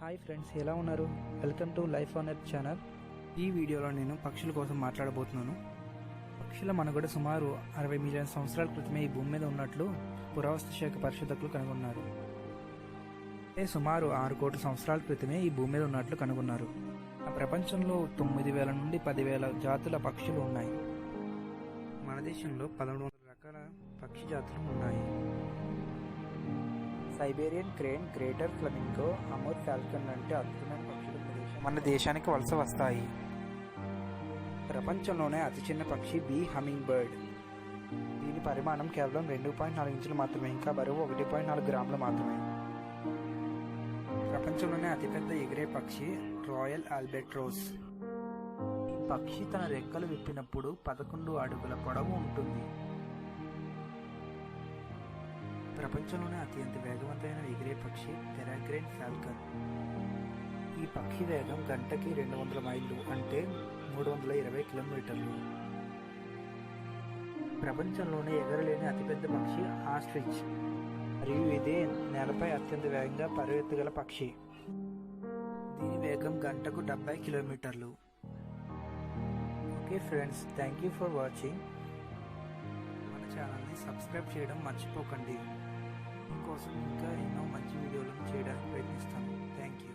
Hi friends, ఎలా ఉన్నారు? Welcome to life on earth channel. ఈ వీడియోలో నేను పక్షుల కోసం మాట్లాడబోతున్నాను. పక్షుల మనుగడ సుమారు 60 మిలియన్ సంవత్సరాల క్రితమే ఈ భూమి మీద ఉన్నట్లు పురావస్తు శాఖ పరిశోధకులు కనుగొన్నారు. సుమారు 6 కోట్ల సంవత్సరాల క్రితమే ఈ భూమి మీద ఉన్నట్లు కనుగొన్నారు. ప్రపంచంలో 9,000 నుండి 10,000 జాతుల పక్షులు ఉన్నాయి. మన దేశంలో 1100 రకాల పక్షి జాతులు ఉన్నాయి. Siberian crane, greater flamingo, Amur falcon అంటే అద్భుతమైన పక్షులు మన దేశానికి వలస వస్తాయి. ప్రపంచంలోనే అతి చిన్న పక్షి బీ హమ్మింగ్ బర్డ్. దీని పరిమాణం కేవలం 2.4 ఇంచులు మాత్రమే, ఇంకా బరువు 1.4 గ్రాములు మాత్రమే. ప్రపంచంలోనే అతిపెద్ద ఎగిరే పక్షి రాయల్ ఆల్బెట్రోస్. ఈ పక్షి తన రెక్కలు విప్పినప్పుడు 11 అడుగుల పొడవు ఉంటుంది. ప్రపంచంలోనే అత్యంత వేగవంతమైన ఎగిరే పక్షి పెరాగ్రైన్ ఫాల్కన్. ఈ పక్షి వేగం గంటకి 200 మైళ్ళు అంటే 320 కిలోమీటర్లు. ప్రపంచంలోనే ఎగరలేని అతిపెద్ద పక్షి ఆస్ట్రిచ్, మరియు ఇదే నేలపై అత్యంత వేగంగా పరిగెత్తగల పక్షి. దీని వేగం గంటకు 70 కిలోమీటర్లు. Okay friends, thank you for watching. మన ఛానల్ని సబ్స్క్రైబ్ చేయడం మర్చిపోకండి. మీకోసం ఇంకా ఎన్నో మంచి వీడియోలను చేయడానికి ప్రయత్నిస్తాను. Thank you.